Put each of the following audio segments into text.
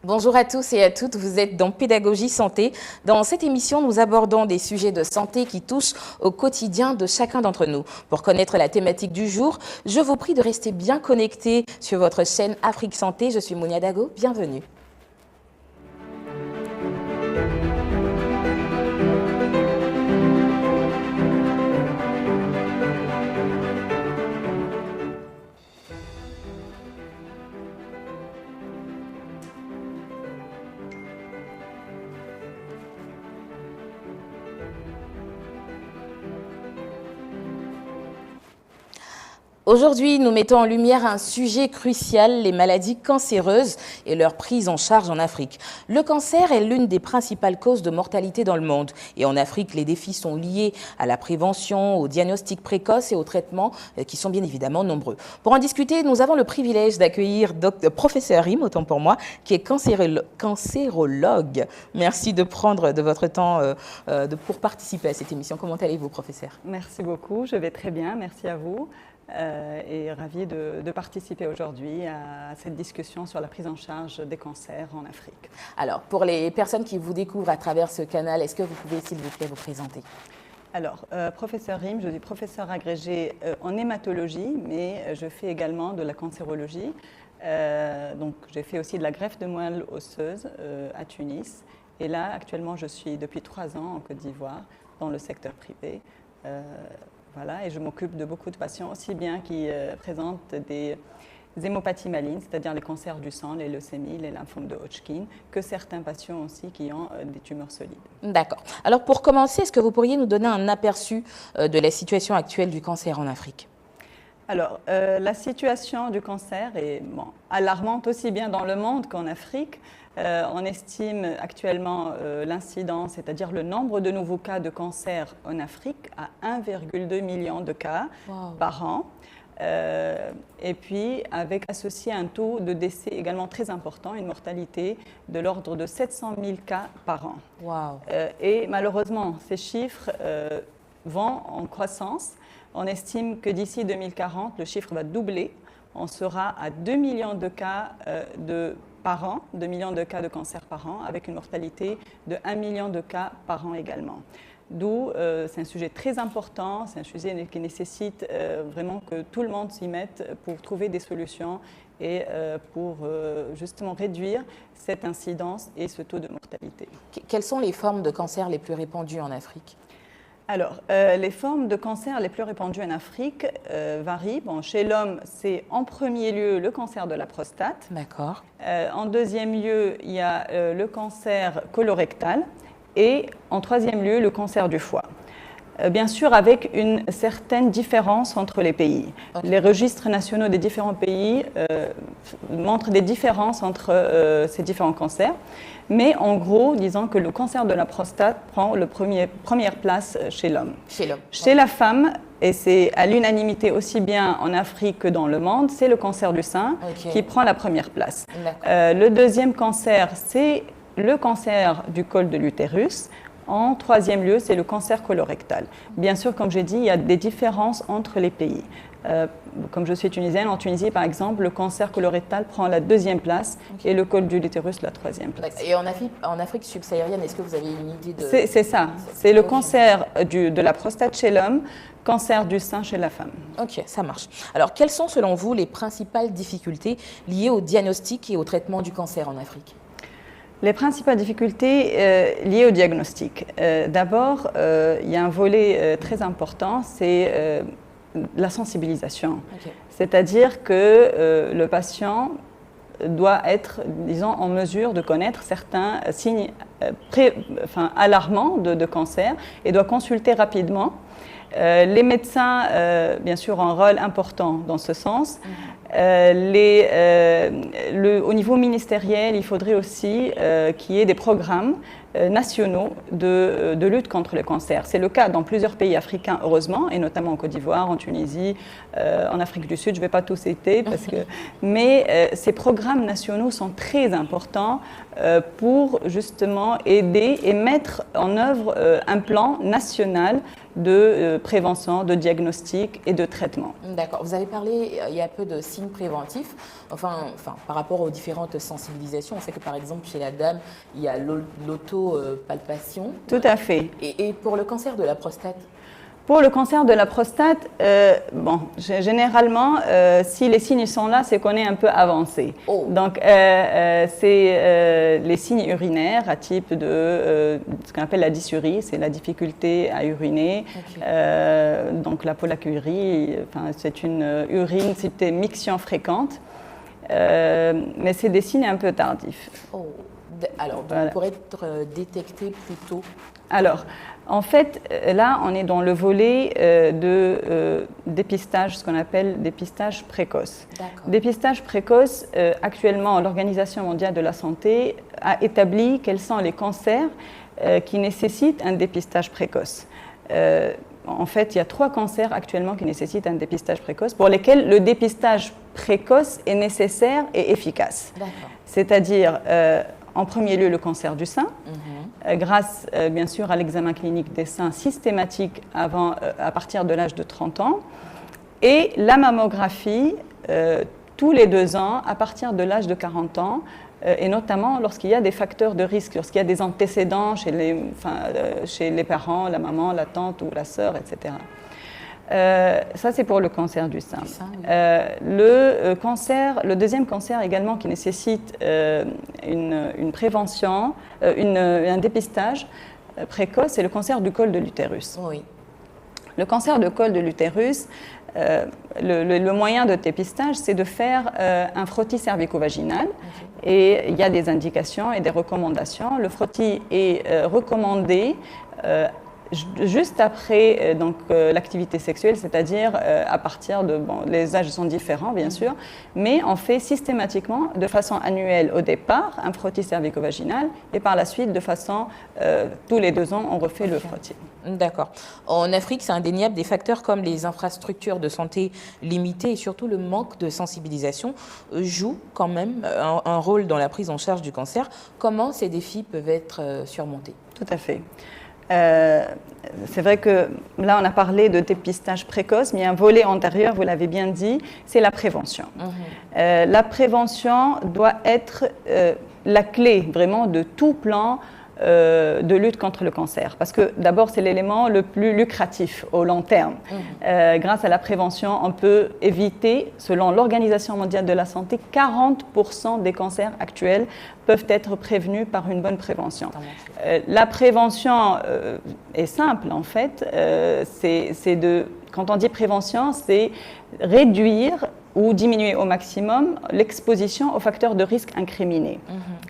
Bonjour à tous et à toutes, vous êtes dans Pédagogie Santé. Dans cette émission, nous abordons des sujets de santé qui touchent au quotidien de chacun d'entre nous. Pour connaître la thématique du jour, je vous prie de rester bien connectés sur votre chaîne Afrique Santé. Je suis Mounia Dago, bienvenue. Aujourd'hui, nous mettons en lumière un sujet crucial, les maladies cancéreuses et leur prise en charge en Afrique. Le cancer est l'une des principales causes de mortalité dans le monde. Et en Afrique, les défis sont liés à la prévention, au diagnostic précoce et aux traitements qui sont bien évidemment nombreux. Pour en discuter, nous avons le privilège d'accueillir professeur Rim, autant pour moi, qui est cancérologue. Merci de prendre de votre temps pour participer à cette émission. Comment allez-vous, professeur? Merci beaucoup, je vais très bien, merci à vous. Et ravie de participer aujourd'hui à cette discussion sur la prise en charge des cancers en Afrique. Alors, pour les personnes qui vous découvrent à travers ce canal, est-ce que vous pouvez, s'il vous plaît, vous présenter? Alors, professeur Rim, je suis professeur agrégé en hématologie, mais je fais également de la cancérologie. Donc, j'ai fait aussi de la greffe de moelle osseuse à Tunis. Et là, actuellement, je suis depuis 3 ans en Côte d'Ivoire, dans le secteur privé. Voilà, et je m'occupe de beaucoup de patients, aussi bien qui présentent des hémopathies malignes, c'est-à-dire les cancers du sang, les leucémies, les lymphomes de Hodgkin, que certains patients aussi qui ont des tumeurs solides. D'accord. Alors pour commencer, est-ce que vous pourriez nous donner un aperçu de la situation actuelle du cancer en Afrique? Alors, la situation du cancer est alarmante aussi bien dans le monde qu'en Afrique. On estime actuellement l'incidence, c'est-à-dire le nombre de nouveaux cas de cancer en Afrique à 1,2 million de cas par an. Et puis, avec associé un taux de décès également très important, une mortalité de l'ordre de 700 000 cas par an. Et malheureusement, ces chiffres vont en croissance. On estime que d'ici 2040, le chiffre va doubler. On sera à 2 millions de cas par an, 2 millions de cas de cancer par an, avec une mortalité de 1 million de cas par an également. D'où c'est un sujet très important, c'est un sujet qui nécessite vraiment que tout le monde s'y mette pour trouver des solutions et pour justement réduire cette incidence et ce taux de mortalité. Quelles sont les formes de cancer les plus répandues en Afrique ? Alors, les formes de cancer les plus répandues en Afrique varient. Bon, chez l'homme, c'est en premier lieu le cancer de la prostate. D'accord. En deuxième lieu, il y a le cancer colorectal. Et en troisième lieu, le cancer du foie. Bien sûr, avec une certaine différence entre les pays. Les registres nationaux des différents pays montrent des différences entre ces différents cancers. Mais en gros, disons que le cancer de la prostate prend la première place chez l'homme. Chez la femme, et c'est à l'unanimité aussi bien en Afrique que dans le monde, c'est le cancer du sein qui prend la première place. Le deuxième cancer, c'est le cancer du col de l'utérus. En troisième lieu, c'est le cancer colorectal. Bien sûr, comme j'ai dit, il y a des différences entre les pays. Comme je suis tunisienne, en Tunisie, par exemple, le cancer colorectal prend la deuxième place et le col de l'utérus la troisième place. Et en Afrique subsaharienne, est-ce que vous avez une idée de... C'est ça. C'est le cancer de la prostate chez l'homme, cancer du sein chez la femme. Ok, ça marche. Alors, quelles sont selon vous les principales difficultés liées au diagnostic et au traitement du cancer en Afrique ? Les principales difficultés liées au diagnostic. D'abord, il y a un volet très important, c'est la sensibilisation. C'est-à-dire que le patient doit être, disons, en mesure de connaître certains signes alarmants de cancer et doit consulter rapidement. Les médecins, bien sûr, ont un rôle important dans ce sens. Au niveau ministériel, il faudrait aussi qu'il y ait des programmes nationaux de lutte contre le cancer. C'est le cas dans plusieurs pays africains, heureusement, et notamment en Côte d'Ivoire, en Tunisie, en Afrique du Sud. Je ne vais pas tous citer, mais ces programmes nationaux sont très importants pour justement aider et mettre en œuvre un plan national de prévention, de diagnostic et de traitement. D'accord. Vous avez parlé il y a peu de signes préventifs, enfin, par rapport aux différentes sensibilisations. On sait que par exemple chez la dame, il y a l'autopalpation. Tout à fait. Et pour le cancer de la prostate? Pour le cancer de la prostate, généralement, si les signes sont là, c'est qu'on est un peu avancé. Oh. Donc, c'est les signes urinaires à type de ce qu'on appelle la dysurie, c'est la difficulté à uriner. Okay. Donc, la pollakiurie, c'est une urine, c'est une miction fréquente, mais c'est des signes un peu tardifs. Oh. Alors, voilà. Pour être détecté plus tôt? Alors, en fait, là, on est dans le volet de dépistage, ce qu'on appelle dépistage précoce. Dépistage précoce, actuellement, l'Organisation mondiale de la santé a établi quels sont les cancers qui nécessitent un dépistage précoce. En fait, il y a 3 cancers actuellement qui nécessitent un dépistage précoce, pour lesquels le dépistage précoce est nécessaire et efficace. C'est-à-dire, en premier lieu, le cancer du sein, grâce bien sûr à l'examen clinique des seins systématique à partir de l'âge de 30 ans, et la mammographie tous les 2 ans à partir de l'âge de 40 ans, et notamment lorsqu'il y a des facteurs de risque, lorsqu'il y a des antécédents chez les parents, la maman, la tante ou la sœur, etc. Ça, c'est pour le cancer du sein. Le deuxième cancer également qui nécessite une prévention, un dépistage précoce, c'est le cancer du col de l'utérus. Oui. Le cancer du col de l'utérus, le moyen de dépistage, c'est de faire un frottis cervico-vaginal. Et il y a des indications et des recommandations. Le frottis est recommandé juste après l'activité sexuelle, c'est-à-dire à partir de... les âges sont différents, bien sûr, mais on fait systématiquement, de façon annuelle au départ, un frottis cervico-vaginal, et par la suite, de façon... tous les 2 ans, on refait le frottis. D'accord. En Afrique, c'est indéniable, des facteurs comme les infrastructures de santé limitées et surtout le manque de sensibilisation jouent quand même un rôle dans la prise en charge du cancer. Comment ces défis peuvent être surmontés? Tout à fait. C'est vrai que là, on a parlé de dépistage précoce, mais il y a un volet antérieur, vous l'avez bien dit, c'est la prévention. La prévention doit être la clé vraiment de tout plan de lutte contre le cancer. Parce que d'abord, c'est l'élément le plus lucratif au long terme. Grâce à la prévention, on peut éviter, selon l'Organisation mondiale de la santé, 40% des cancers actuels peuvent être prévenus par une bonne prévention. La prévention est simple, en fait. Quand on dit prévention, c'est réduire ou diminuer au maximum l'exposition aux facteurs de risque incriminés.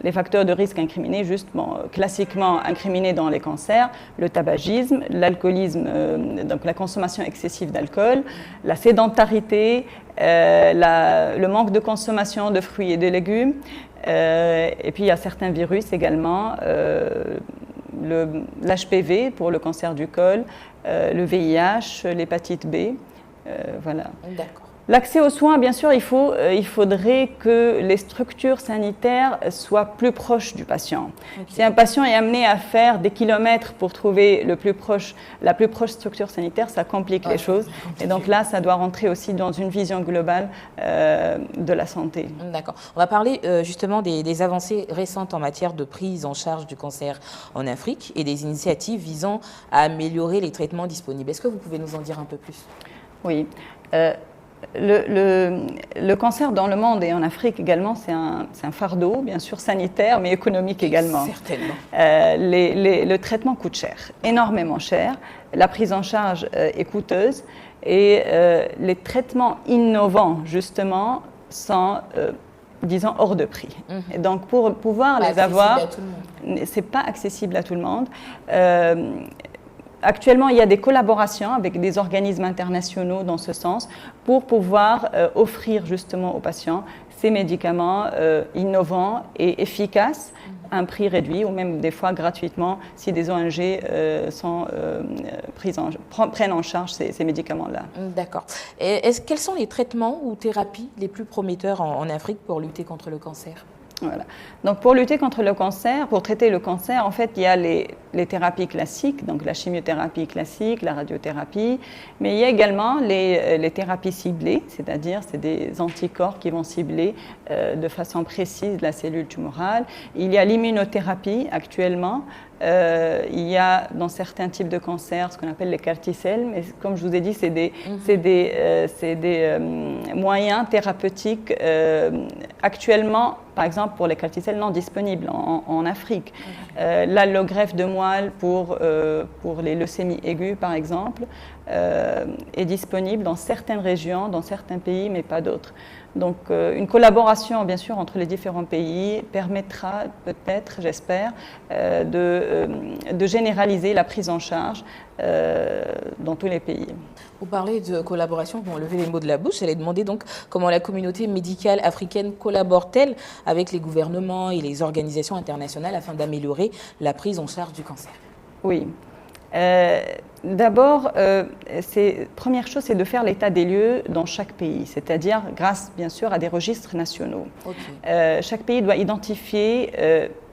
Les facteurs de risque incriminés, classiquement incriminés dans les cancers, le tabagisme, l'alcoolisme, donc la consommation excessive d'alcool, la sédentarité, le manque de consommation de fruits et de légumes, et puis il y a certains virus également, l'HPV pour le cancer du col, le VIH, l'hépatite B, voilà. D'accord. L'accès aux soins, bien sûr, il faudrait que les structures sanitaires soient plus proches du patient. Si un patient est amené à faire des kilomètres pour trouver la plus proche structure sanitaire, ça complique les choses. Et donc là, ça doit rentrer aussi dans une vision globale de la santé. D'accord. On va parler justement des avancées récentes en matière de prise en charge du cancer en Afrique et des initiatives visant à améliorer les traitements disponibles. Est-ce que vous pouvez nous en dire un peu plus? Oui. Le cancer dans le monde et en Afrique également, c'est un fardeau, bien sûr sanitaire, mais économique également. Certainement. Le traitement coûte cher, énormément cher. La prise en charge est coûteuse et les traitements innovants, justement, sont, disons, hors de prix. Et donc, pour pouvoir les avoir, ce n'est pas accessible à tout le monde. Actuellement, il y a des collaborations avec des organismes internationaux dans ce sens pour pouvoir offrir justement aux patients ces médicaments innovants et efficaces à un prix réduit ou même des fois gratuitement si des ONG prennent en charge ces médicaments-là. D'accord. Quels sont les traitements ou thérapies les plus prometteurs en Afrique pour lutter contre le cancer ? Voilà. Donc pour lutter contre le cancer, pour traiter le cancer, en fait, il y a les thérapies classiques, donc la chimiothérapie classique, la radiothérapie, mais il y a également les thérapies ciblées, c'est-à-dire c'est des anticorps qui vont cibler de façon précise la cellule tumorale. Il y a l'immunothérapie actuellement. Il y a dans certains types de cancers ce qu'on appelle les CAR-T-cells, mais comme je vous ai dit, c'est des moyens thérapeutiques actuellement, par exemple pour les CAR-T-cells non disponibles en Afrique. L'allogreffe de moelle pour les leucémies aiguës, par exemple, est disponible dans certaines régions, dans certains pays, mais pas d'autres. Donc une collaboration bien sûr entre les différents pays permettra peut-être, j'espère, de généraliser la prise en charge dans tous les pays. Vous parlez de collaboration, vous m'enlevez les mots de la bouche. J'allais demander donc comment la communauté médicale africaine collabore-t-elle avec les gouvernements et les organisations internationales afin d'améliorer la prise en charge du cancer? Oui. D'abord, première chose, c'est de faire l'état des lieux dans chaque pays, c'est-à-dire grâce, bien sûr, à des registres nationaux. Okay. Chaque pays doit identifier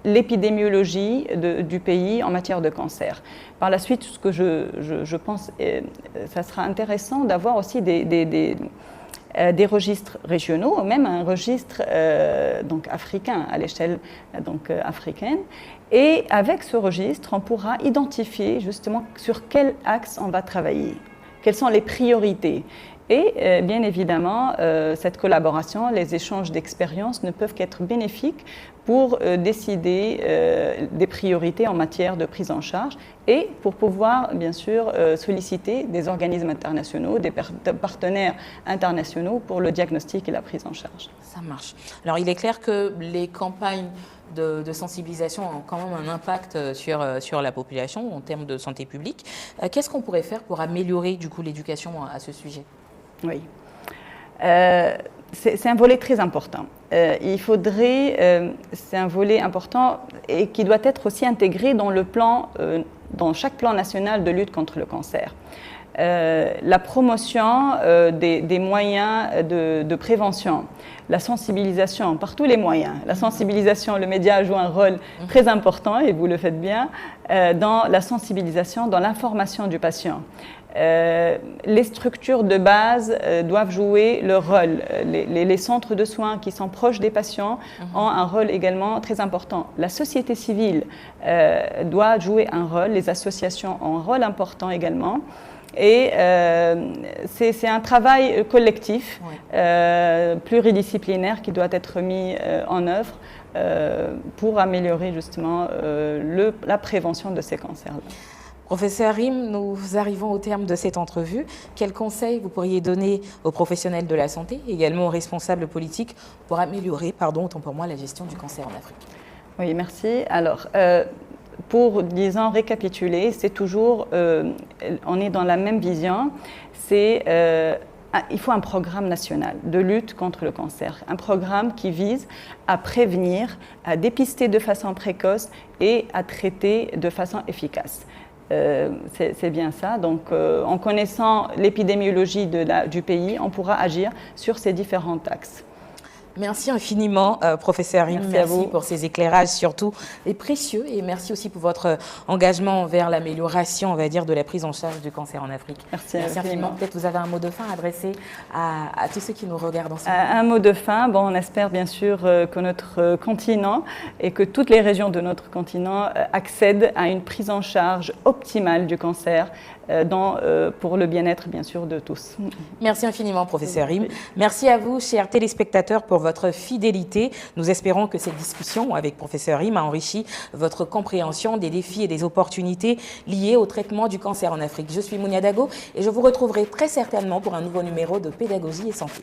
l'épidémiologie du pays en matière de cancer. Par la suite, ce que je pense, ça sera intéressant d'avoir aussi des registres régionaux, ou même un registre donc africain, à l'échelle africaine. Et avec ce registre, on pourra identifier justement sur quel axe on va travailler, quelles sont les priorités. Et bien évidemment, cette collaboration, les échanges d'expériences ne peuvent qu'être bénéfiques pour décider des priorités en matière de prise en charge et pour pouvoir bien sûr solliciter des organismes internationaux, des partenaires internationaux pour le diagnostic et la prise en charge. Ça marche. Alors il est clair que les campagnes de sensibilisation ont quand même un impact sur la population en termes de santé publique. Qu'est-ce qu'on pourrait faire pour améliorer du coup l'éducation à ce sujet? Oui, c'est un volet très important. C'est un volet important et qui doit être aussi intégré dans chaque plan national de lutte contre le cancer. La promotion des moyens de prévention, la sensibilisation par tous les moyens. La sensibilisation, le média joue un rôle très important, et vous le faites bien, dans la sensibilisation, dans l'information du patient. Les structures de base doivent jouer leur rôle. Les centres de soins qui sont proches des patients ont un rôle également très important. La société civile doit jouer un rôle, les associations ont un rôle important également. Et c'est un travail collectif, pluridisciplinaire qui doit être mis en œuvre pour améliorer justement la prévention de ces cancers-là. Professeur Rim, nous arrivons au terme de cette entrevue. Quels conseils vous pourriez donner aux professionnels de la santé, également aux responsables politiques, pour améliorer, autant pour moi, la gestion du cancer en Afrique? Oui, merci. Alors, pour, disons, récapituler, c'est toujours, on est dans la même vision, il faut un programme national de lutte contre le cancer, un programme qui vise à prévenir, à dépister de façon précoce et à traiter de façon efficace. C'est bien ça. Donc, en connaissant l'épidémiologie du pays, on pourra agir sur ces différents axes. Merci infiniment, professeur Rim. Merci pour ces éclairages surtout et précieux. Et merci aussi pour votre engagement vers l'amélioration, on va dire, de la prise en charge du cancer en Afrique. Merci infiniment. Peut-être vous avez un mot de fin adressé à tous ceux qui nous regardent en ce moment. Un mot de fin. Bon, on espère bien sûr que notre continent et que toutes les régions de notre continent accèdent à une prise en charge optimale du cancer pour le bien-être, bien sûr, de tous. Merci infiniment, professeur Rim. Merci à vous, chers téléspectateurs, pour votre fidélité. Nous espérons que cette discussion avec professeur Rim a enrichi votre compréhension des défis et des opportunités liées au traitement du cancer en Afrique. Je suis Mounia Dago et je vous retrouverai très certainement pour un nouveau numéro de Pédagogie et Santé.